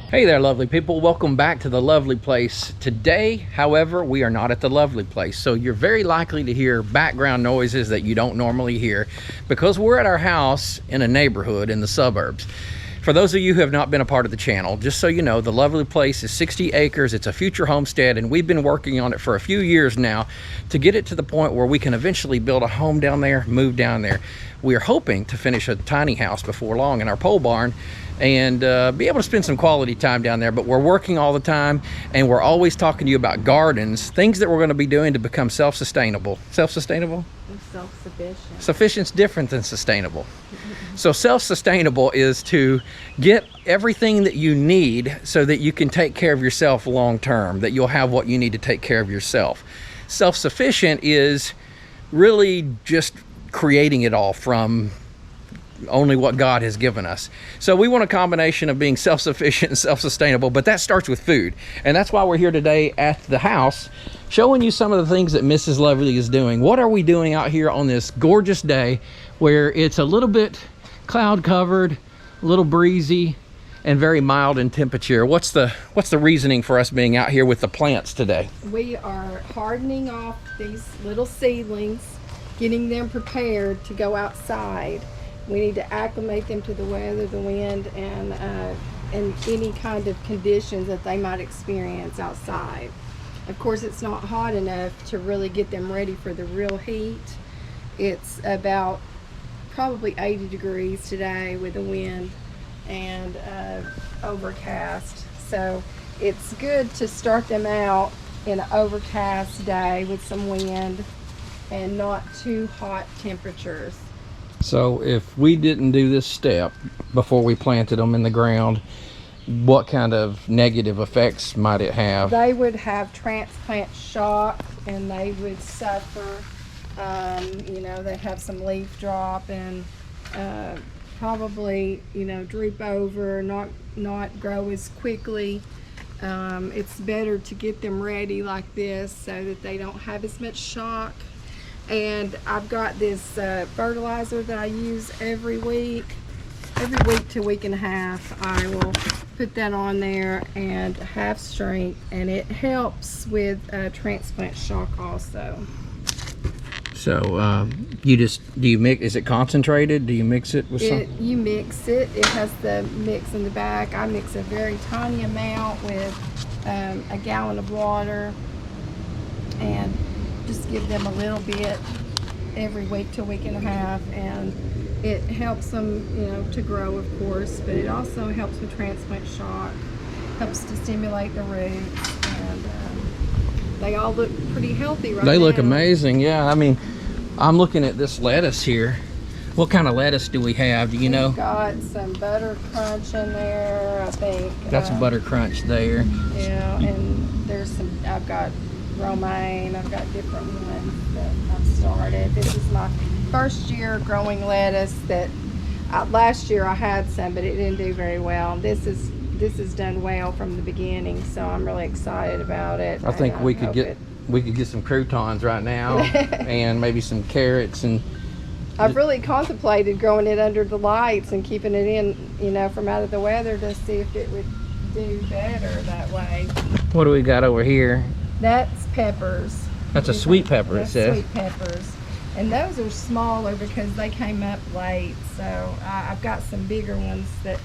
Hey there, lovely people. Welcome back to the Lovely Place. Today, however, we are not at the Lovely Place, so you're very likely to hear background noises that you don't normally hear because we're at our house in a neighborhood in the suburbs. For those of you who have not been a part of the channel, just so you know, the Lovely Place is 60 acres. It's a future homestead, and we've been working on it for a few years now to get it to the point where we can eventually build a home down there, move down there. We are hoping to finish a tiny house before long in our pole barn and be able to spend some quality time down there. But we're working all the time, and we're always talking to you about gardens, things that we're going to be doing to become self-sustainable. Self-sustainable? Self-sufficient. Sufficient's different than sustainable. So self-sustainable is to get everything that you need so that you can take care of yourself long term, that you'll have what you need to take care of yourself. Self-sufficient is really just creating it all from only what God has given us. So we want a combination of being self-sufficient and self-sustainable, but that starts with food. And that's why we're here today at the house, showing you some of the things that Mrs. Lovely is doing. What are we doing out here on this gorgeous day where it's a little bit cloud covered, a little breezy, and very mild in temperature? What's the reasoning for us being out here with the plants today? We are hardening off these little seedlings, getting them prepared to go outside. We need to acclimate them to the weather, the wind, and any kind of conditions that they might experience outside. Of course, it's not hot enough to really get them ready for the real heat. It's about probably 80 degrees today with the wind and overcast. So it's good to start them out in an overcast day with some wind and not too hot temperatures. So if we didn't do this step before we planted them in the ground, what kind of negative effects might it have? They would have transplant shock and they would suffer. You know, they'd have some leaf drop and probably, you know, droop over, not grow as quickly. It's better to get them ready like this so that they don't have as much shock. And I've got this fertilizer that I use every week to week and a half. I will put that on there and half strength, and it helps with transplant shock also. So do you mix, is it concentrated? Do you mix it with some? You mix it. It has the mix in the back. I mix a very tiny amount with a gallon of water and just give them a little bit every week to week and a half, and it helps them, you know, to grow, of course, but it also helps with transplant shock, helps to stimulate the roots, and they all look pretty healthy right now. They look amazing, yeah. I mean, I'm looking at this lettuce here. What kind of lettuce do we have? Do you know? We've got some butter crunch in there, I think. That's a butter crunch there. Yeah, and there's some, I've got romaine, I've got different ones that I've started. This is my first year growing lettuce. That last year I had some, but it didn't do very well. This is done well from the beginning, so I'm really excited about it. I think we could get some croutons right now and maybe some carrots. And I've really contemplated growing it under the lights and keeping it in, you know, from out of the weather to see if it would do better that way. What do we got over here? That's peppers. That's a sweet pepper, it says. Sweet peppers. And those are smaller because they came up late. So I've got some bigger ones that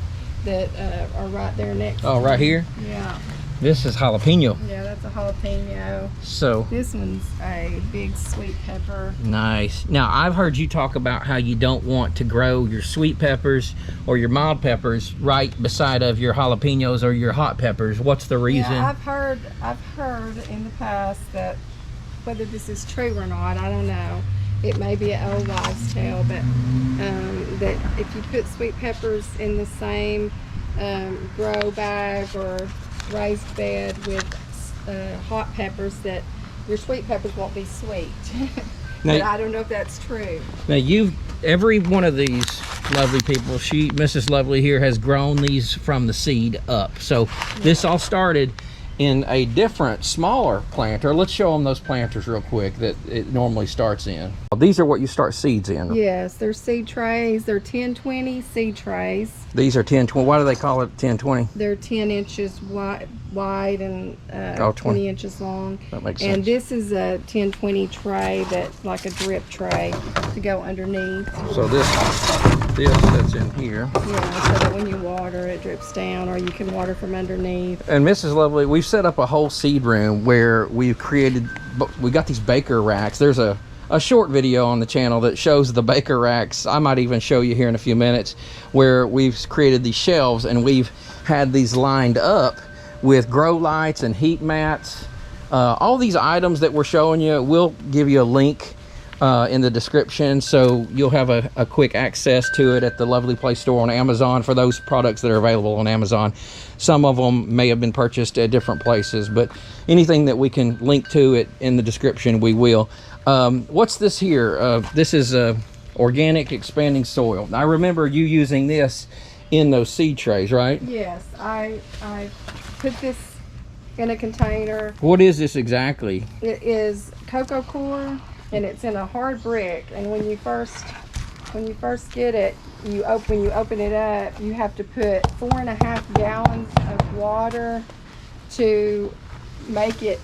are right there next. Oh, right here? Yeah. This is jalapeno. Yeah, that's a jalapeno. So this one's a big sweet pepper. Nice. Now, I've heard you talk about how you don't want to grow your sweet peppers or your mild peppers right beside of your jalapenos or your hot peppers. What's the reason? Yeah, I've heard in the past that, whether this is true or not, I don't know. It may be an old wives' tale, but that if you put sweet peppers in the same grow bag or raised bed with hot peppers, that your sweet peppers won't be sweet. But I don't know if that's true. Now, every one of these lovely people, Mrs. Lovely here, has grown these from the seed up. So this all started in a different, smaller planter. Let's show them those planters real quick that it normally starts in. These are what you start seeds in. Yes, they're seed trays. They're 10-20 seed trays. These are 10-20. Why do they call it 10-20? They're 10 inches wide and 20 inches long. That makes sense. And this is a 10-20 tray that's like a drip tray to go underneath. So this that's in here. Yeah, so that when you water, it drips down, or you can water from underneath. And Mrs. Lovely, we've set up a whole seed room where we've created, we got these baker racks. There's a short video on the channel that shows the baker racks. I might even show you here in a few minutes, where we've created these shelves and we've had these lined up with grow lights and heat mats. All these items that we're showing you, we'll give you a link in the description, so you'll have a quick access to it at the Lovely Place store on Amazon for those products that are available on Amazon. Some of them may have been purchased at different places, but anything that we can link to it in the description, we will. What's this here? This is organic expanding soil. I remember you using this in those seed trays, right? Yes, I put this in a container. What is this exactly? It is cocoa core, and it's in a hard brick. And when you first get it, when you open it up, you have to put 4.5 gallons of water to make it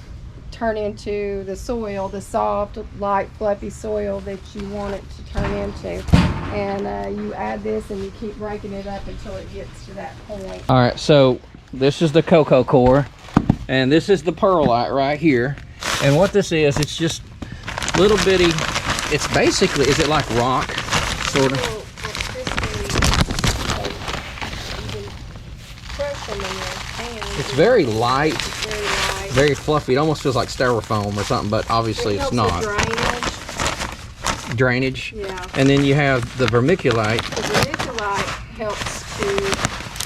turn into the soil, the soft, light, fluffy soil that you want it to turn into. And you add this and you keep breaking it up until it gets to that point. All right, so this is the cocoa core, and this is the perlite right here. And what this is, it's just little bitty, it's basically, is it like rock, sort of? It's very light, very fluffy. It almost feels like styrofoam or something, but obviously it's not. Drainage. Yeah. And then you have the vermiculite. The vermiculite helps to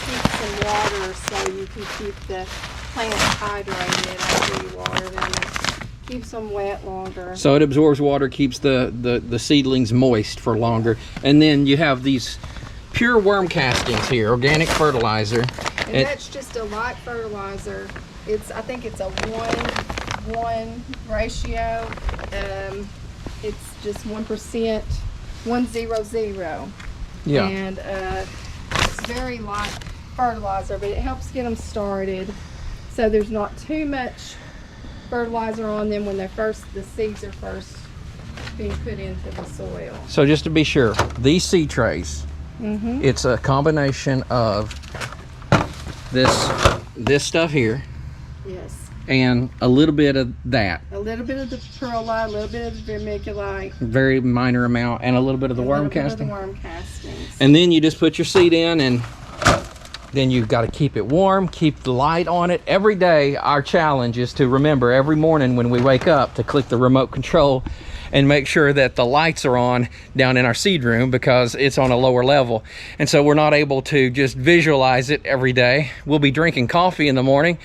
keep some water so you can keep the plants hydrated after you water them. Keeps them wet longer. So it absorbs water, keeps the seedlings moist for longer. And then you have these pure worm castings here, organic fertilizer. And that's just a light fertilizer. I think it's a 1:1 ratio. It's just 1%, 100. Yeah. And it's very light fertilizer, but it helps get them started. So there's not too much fertilizer on them when the seeds are first being put into the soil. So just to be sure, these seed trays, it's a combination of this stuff here, Yes. and a little bit of that. A little bit of the perlite, a little bit of the vermiculite, Very minor amount, and a little bit of the worm casting. The worm castings. And then you just put your seed in, and then you've got to keep it warm, keep the light on it. Every day, our challenge is to remember every morning when we wake up to click the remote control and make sure that the lights are on down in our seed room, because it's on a lower level. And so we're not able to just visualize it every day. We'll be drinking coffee in the morning,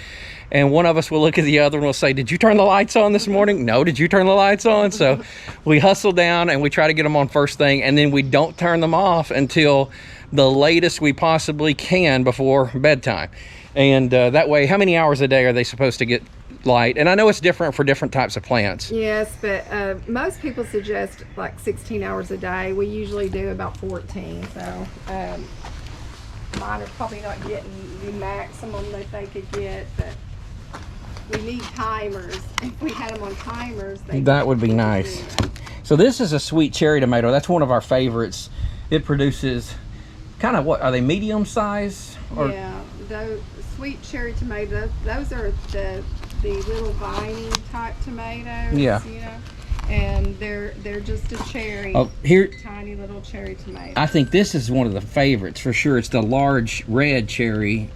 and one of us will look at the other and we'll say, did you turn the lights on this morning? No. Did you turn the lights on? So we hustle down and we try to get them on first thing, and then we don't turn them off until the latest we possibly can before bedtime. And that way, how many hours a day are they supposed to get light? And I know it's different for different types of plants. Yes, but most people suggest like 16 hours a day. We usually do about 14. So mine are probably not getting the maximum that they could get, but we need timers. If we had them on timers, that would be nice. So this is a sweet cherry tomato. That's one of our favorites. It produces kind of, what are they, medium size? Or yeah, those sweet cherry tomatoes, those are the little viney type tomatoes. Yeah. You know, and they're just a cherry. Oh, here, Tiny little cherry tomato. I think this is one of the favorites for sure. It's the large red cherry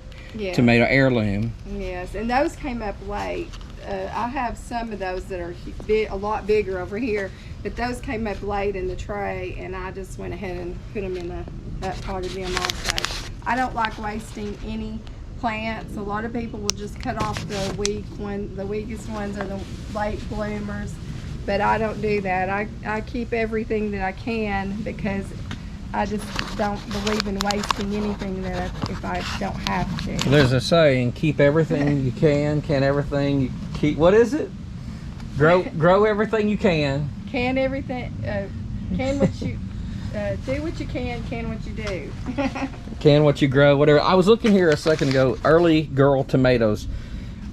tomato, heirloom. Yes, and those came up late. I have some of those that are a lot bigger over here, but those came up late in the tray, and I just went ahead and put them in that pot of them also. I don't like wasting any plants. A lot of people will just cut off the weak one. The weakest ones are the late bloomers, but I don't do that. I keep everything that I can, because I just don't believe in wasting anything that if I don't have to. There's a saying: keep everything you can everything you keep. What is it? Grow everything you can. Can everything, can what you, do what you can what you do. Can what you grow, whatever. I was looking here a second ago, early girl tomatoes.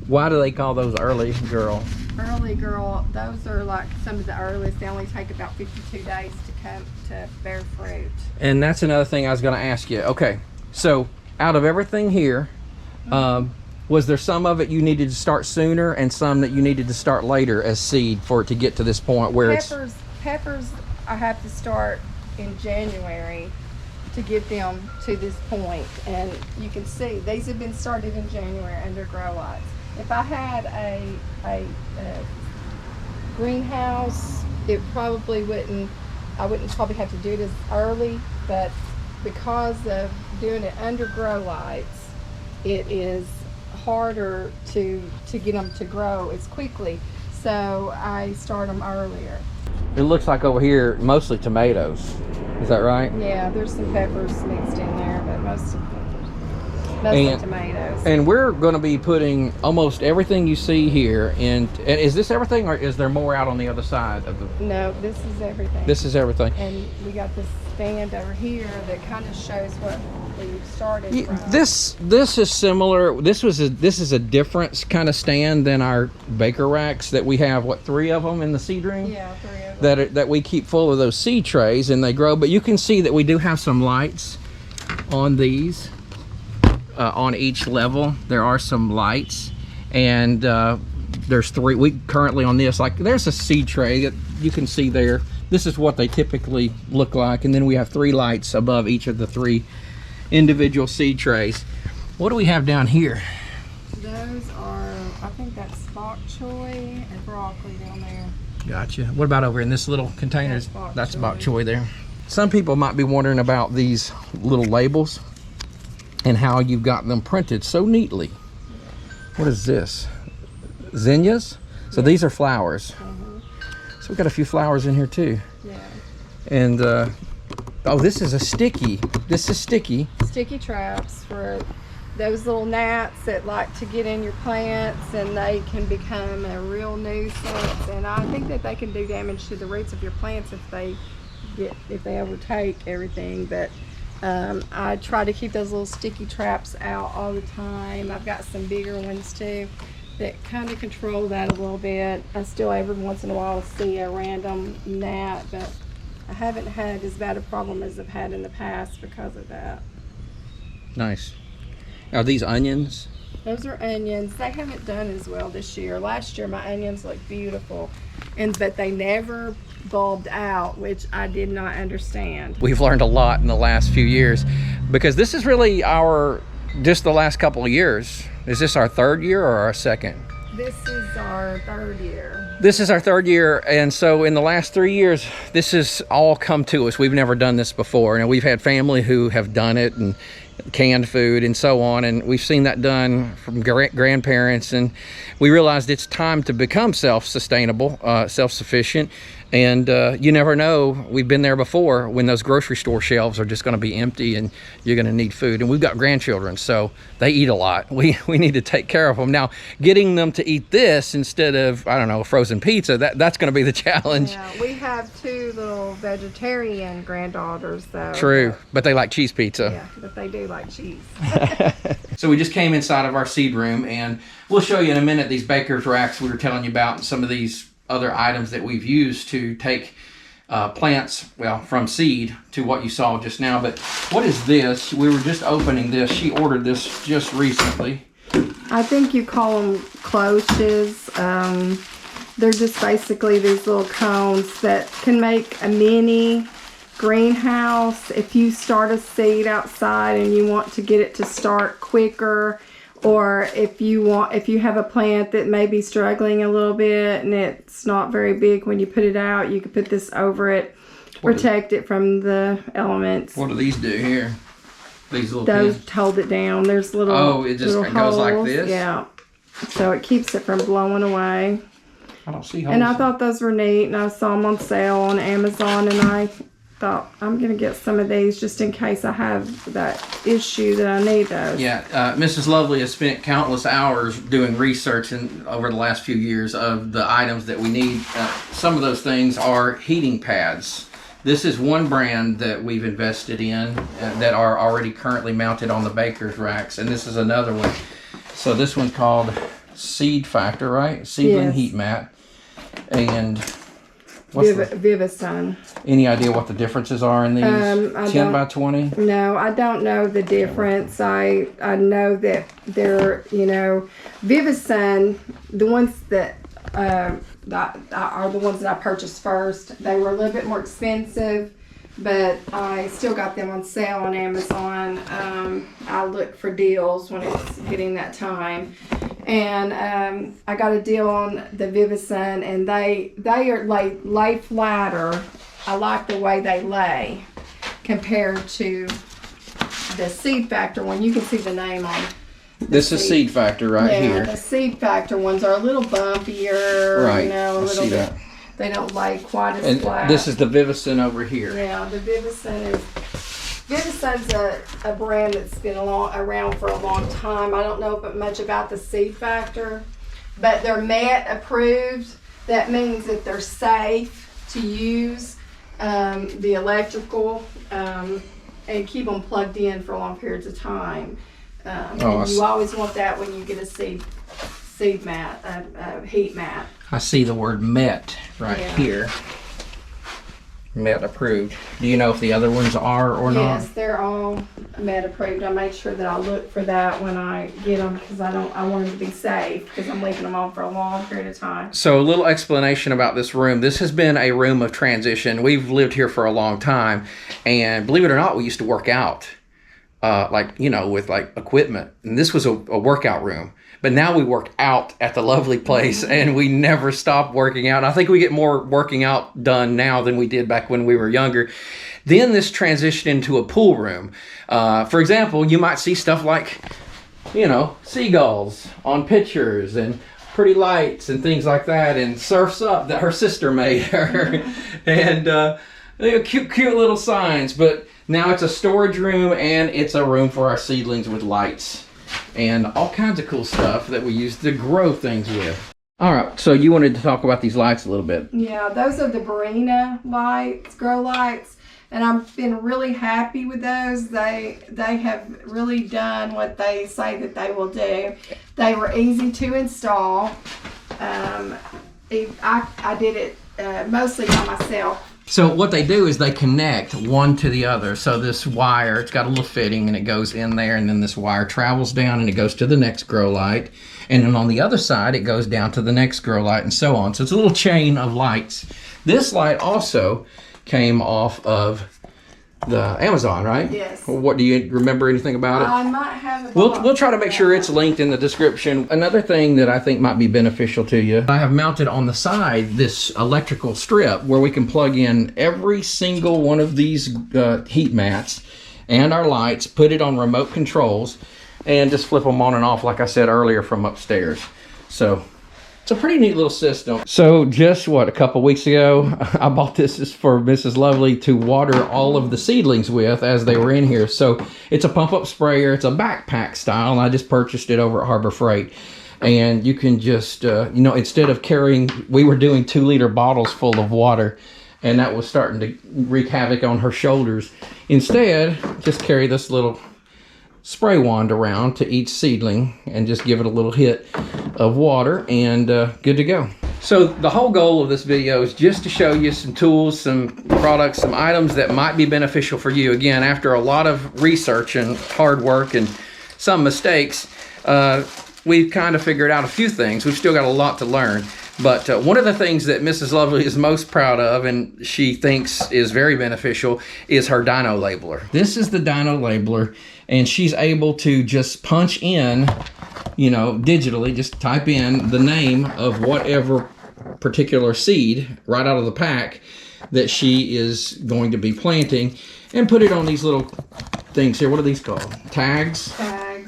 Why do they call those early girl? Early girl, those are like some of the earliest. They only take about 52 days to come to bear fruit. And that's another thing I was going to ask you. Okay, so out of everything here, was there some of it you needed to start sooner and some that you needed to start later as seed for it to get to this point where Peppers, I have to start in January to get them to this point. And you can see these have been started in January under grow lights. If I had a greenhouse, it probably wouldn't. I wouldn't probably have to do it as early, but because of doing it under grow lights, it is harder to get them to grow as quickly. So I start them earlier. it looks like over here mostly tomatoes. Is that right? Yeah, there's some peppers mixed in there, but mostly tomatoes. And we're going to be putting almost everything you see here in. And is this everything, or is there more out on the other side of the? No, this is everything. This is everything. And we got this stand over here that kind of shows what we started from. This is similar. This is a different kind of stand than our baker racks that we have. What, 3 of them in the seed room? Yeah, 3 of them. That we keep full of those seed trays and they grow. But you can see that we do have some lights on these. On each level there are some lights, and there's 3. We currently on this, like, there's a seed tray that you can see there. This is what they typically look like, and then we have 3 lights above each of the 3 individual seed trays. What do we have down here? Those are, I think that's bok choy and broccoli down there. Gotcha. What about over in this little container? That's bok bok choy there. Some people might be wondering about these little labels and how you've got them printed so neatly. What is this? Zinnias? So these are flowers. So we've got a few flowers in here too. Yeah. And oh, this is a sticky. This is sticky. Sticky traps for those little gnats that like to get in your plants, and they can become a real nuisance. And I think that they can do damage to the roots of your plants if they overtake everything. But I try to keep those little sticky traps out all the time. I've got some bigger ones too that kind of control that a little bit. I still every once in a while see a random gnat, but I haven't had as bad a problem as I've had in the past because of that. Nice. Are these onions? Those are onions. They haven't done as well this year. Last year my onions looked beautiful, but they never bulbed out, which I did not understand. We've learned a lot in the last few years, because this is really just the last couple of years. Is this our 3rd year or our 2nd? This is our 3rd year. This is our 3rd year, and so in the last 3 years, this has all come to us. We've never done this before, and we've had family who have done it, and canned food and so on, and we've seen that done from grandparents, and we realized it's time to become self-sustainable, self-sufficient. And you never know, we've been there before, when those grocery store shelves are just going to be empty and you're going to need food. And we've got grandchildren, so they eat a lot. We need to take care of them. Now, getting them to eat this instead of, I don't know, frozen pizza, that's going to be the challenge. Yeah, we have 2 little vegetarian granddaughters though. True, but they like cheese pizza. Yeah, but they do like cheese. So we just came inside of our seed room, and we'll show you in a minute these baker's racks we were telling you about, and some of these other items that we've used to take plants, well, from seed to what you saw just now. But what is this? We were just opening this. She ordered this just recently. I think you call them cloches. They're just basically these little cones that can make a mini greenhouse. If you start a seed outside and you want to get it to start quicker, or if you have a plant that may be struggling a little bit and it's not very big when you put it out, you can put this over it to protect it from the elements. What do these do here? These little Those pins? hold it down. There's little it goes like this? Yeah. So it keeps it from blowing away. I don't see holes. And I thought those were neat, and I saw them on sale on Amazon, and thought I'm gonna get some of these just in case I have that issue that I need those. Yeah, Mrs. Lovely has spent countless hours doing research over the last few years of the items that we need. Some of those things are heating pads. This is one brand that we've invested in that are already currently mounted on the baker's racks, and this is another one. So this one's called Seed Factor, right? Seedling Yes. heat mat. And what's Vivasun. any idea what the differences are in these? I 10 don't- by 20? No, I don't know the difference. I know that they're, you know, Vivasun, the ones that are the ones that I purchased first. They were a little bit more expensive, but I still got them on sale on Amazon. I look for deals when it's getting that time. And I got a deal on the Vivasun, and they are lay flatter. I like the way they lay compared to the Seed Factor one. You can see the name on. This is Seed Factor right Yeah, here. the Seed Factor ones are a little bumpier. Right, You know, a I little see bit. that. They don't lay quite as And flat. this is the Vivasun over here. Yeah, the Vivasun's a brand that's been around for a long time. I don't know much about the Seed Factor, but they're MET approved. That means that they're safe to use, the electrical, and keep them plugged in for long periods of time. And you always want that when you get a seed mat, a heat mat. I see the word MET right Yeah. here. MET approved. Do you know if the other ones are or not? Yes, they're all MET approved. I make sure that I look for that when I get them because I want them to be safe because I'm leaving them on for a long period of time. So a little explanation about this room. This has been a room of transition. We've lived here for a long time, and believe it or not, we used to work out, with like equipment. And this was a workout room. But now we work out at the lovely place, and we never stop working out. I think we get more working out done now than we did back when we were younger. Then this transitioned into a pool room. For example, you might see stuff like, seagulls on pictures and pretty lights and things like that, and Surf's Up that her sister made her, and cute little signs. But now it's a storage room, and it's a room for our seedlings with lights and all kinds of cool stuff that we use to grow things with. All right, so you wanted to talk about these lights a little bit. Yeah, those are the Barina lights, grow lights, and I've been really happy with those. They have really done what they say that they will do. They were easy to install. I did it mostly by myself. So what they do is they connect one to the other. So this wire, it's got a little fitting and it goes in there, and then this wire travels down and it goes to the next grow light. And then on the other side, it goes down to the next grow light and so on. So it's a little chain of lights. This light also came off of the Amazon, right? Yes. What, do you remember anything about it? I might have a We'll try to make sure it's linked in the description. Another thing that I think might be beneficial to you, I have mounted on the side this electrical strip where we can plug in every single one of these heat mats and our lights, put it on remote controls, and just flip them on and off, like I said earlier, from upstairs. So it's a pretty neat little system. So just a couple weeks ago, I bought this for Mrs. Lovely to water all of the seedlings with as they were in here. So it's a pump-up sprayer. It's a backpack style, and I just purchased it over at Harbor Freight. And you can just, instead of carrying, we were doing 2-liter bottles full of water, and that was starting to wreak havoc on her shoulders. Instead, just carry this little spray wand around to each seedling and just give it a little hit of water, and good to go. So the whole goal of this video is just to show you some tools, some products, some items that might be beneficial for you. Again, after a lot of research and hard work and some mistakes, we've kind of figured out a few things. We've still got a lot to learn. But one of the things that Mrs. Lovely is most proud of, and she thinks is very beneficial, is her dyno labeler. This is the dyno labeler, and she's able to just punch in, digitally, just type in the name of whatever particular seed right out of the pack that she is going to be planting, and put it on these little things here. What are these called? Tags?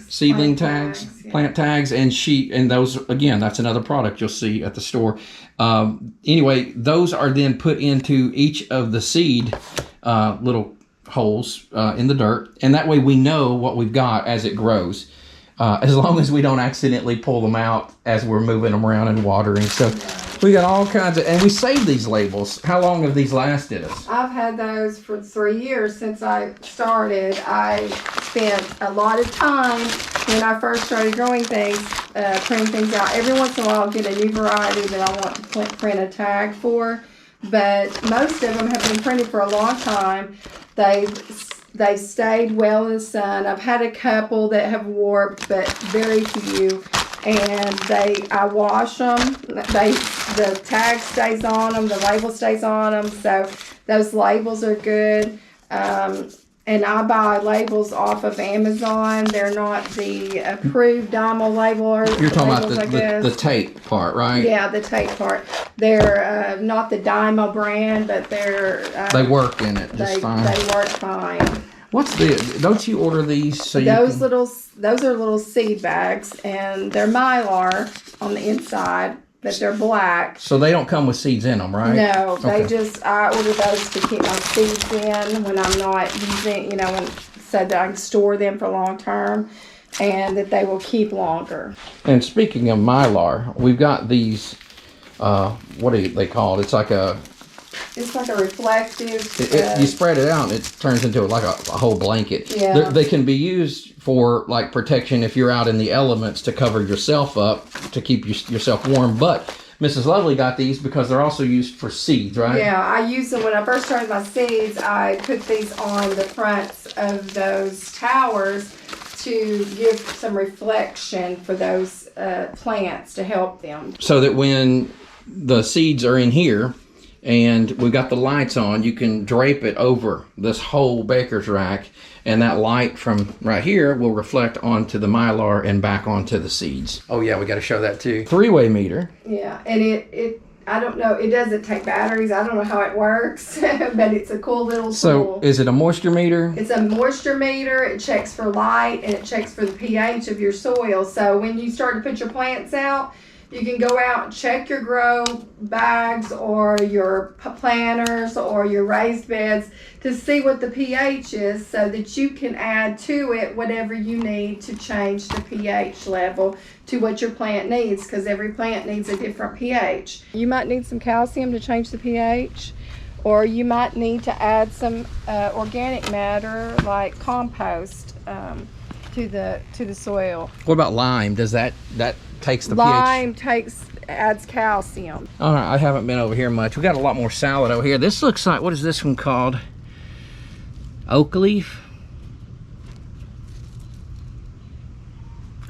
Seedling tags, plant tags, and those, again, that's another product you'll see at the store. Anyway, those are then put into each of the seed little holes in the dirt, and that way we know what we've got as it grows. As long as we don't accidentally pull them out as we're moving them around and watering. So we got all kinds of, and we save these labels. How long have these lasted us? I've had those for 3 years since I started. I spent a lot of time when I first started growing things, printing things out. Every once in a while I'll get a new variety that I want to print a tag for, but most of them have been printed for a long time. They stayed well in the sun. I've had a couple that have warped, but very few. And I wash them. The tag stays on them. The label stays on them. So those labels are good. And I buy labels off of Amazon. They're not the approved Dymo label. Or You're talking about labels, the tape part, right? Yeah, the tape part. They're not the Dymo brand, but they work in it just fine. They work fine. What's don't you order these so those are little seed bags, and they're Mylar on the inside, but they're black. So they don't come with seeds in them, right? No, okay. I order those to keep my seeds in when I'm not using, so that I can store them for long term and that they will keep longer. And speaking of Mylar, we've got these, what are they called? It's like a reflective. You spread it out and it turns into like a whole blanket. Yeah. They can be used for like protection if you're out in the elements to cover yourself up to keep yourself warm. But Mrs. Lovely got these because they're also used for seeds, right? Yeah, I use them when I first started my seeds. I put these on the fronts of those towers to give some reflection for those plants to help them. So that when the seeds are in here, and we've got the lights on, you can drape it over this whole baker's rack, and that light from right here will reflect onto the Mylar and back onto the seeds. Oh yeah, we got to show that too. 3-way meter. Yeah, and it I don't know, it doesn't take batteries. I don't know how it works, but it's a cool little tool. So is it a moisture meter? It's a moisture meter. It checks for light and it checks for the pH of your soil. So when you start to put your plants out, you can go out and check your grow bags or your planters or your raised beds to see what the pH is so that you can add to it whatever you need to change the pH level to what your plant needs, because every plant needs a different pH. You might need some calcium to change the pH, or you might need to add some organic matter like compost to the soil. What about lime? Does that takes the Lime pH? adds calcium. All right, I haven't been over here much. We got a lot more salad over here. This looks like, what is this one called? Oak leaf?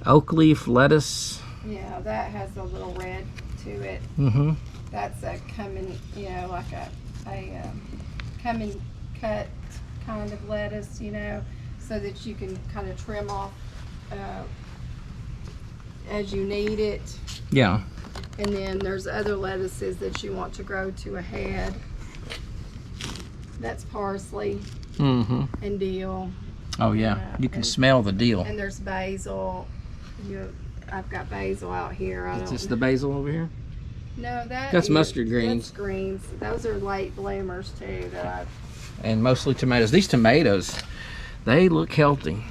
Oak leaf lettuce. Yeah, that has a little red to it. Mm-hmm. That's a coming, like a come and cut kind of lettuce, so that you can kind of trim off as you need it. Yeah. And then there's other lettuces that you want to grow to a head. That's parsley Mm-hmm. and dill. Oh yeah, you can smell the dill. And there's basil. I've got basil out here. Is this the basil over here? No, that's mustard greens. That's greens. Those are late bloomers too. And mostly tomatoes. These tomatoes, they look healthy.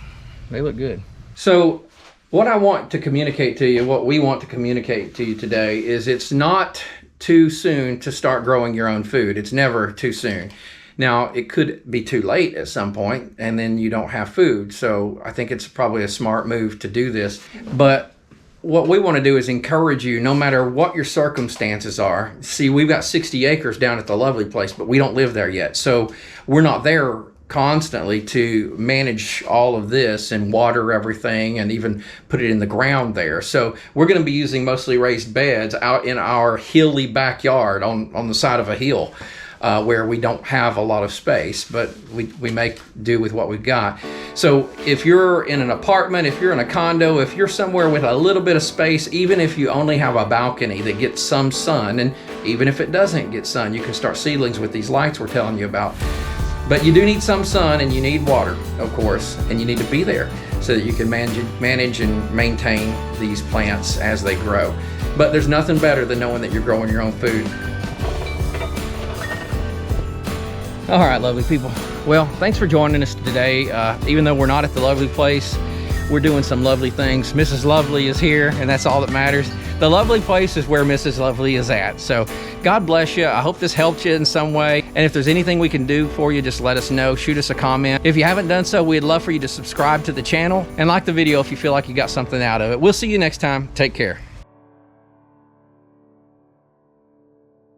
They look good. So what I want to communicate to you, what we want to communicate to you today, is it's not too soon to start growing your own food. It's never too soon. Now, it could be too late at some point, and then you don't have food. So I think it's probably a smart move to do this. But what we want to do is encourage you, no matter what your circumstances are. See, we've got 60 acres down at the Lovely Place, but we don't live there yet. So we're not there constantly to manage all of this and water everything and even put it in the ground there. So we're going to be using mostly raised beds out in our hilly backyard on the side of a hill. Where we don't have a lot of space, but we make do with what we've got. So if you're in an apartment, if you're in a condo, if you're somewhere with a little bit of space, even if you only have a balcony that gets some sun, and even if it doesn't get sun, you can start seedlings with these lights we're telling you about. But you do need some sun and you need water, of course, and you need to be there so that you can manage and maintain these plants as they grow. But there's nothing better than knowing that you're growing your own food. All right, lovely people. Well, thanks for joining us today. Even though we're not at the lovely place, we're doing some lovely things. Mrs. Lovely is here, and that's all that matters. The lovely place is where Mrs. Lovely is at. So God bless you. I hope this helped you in some way. And if there's anything we can do for you, just let us know. Shoot us a comment. If you haven't done so, we'd love for you to subscribe to the channel and like the video if you feel like you got something out of it. We'll see you next time. Take care.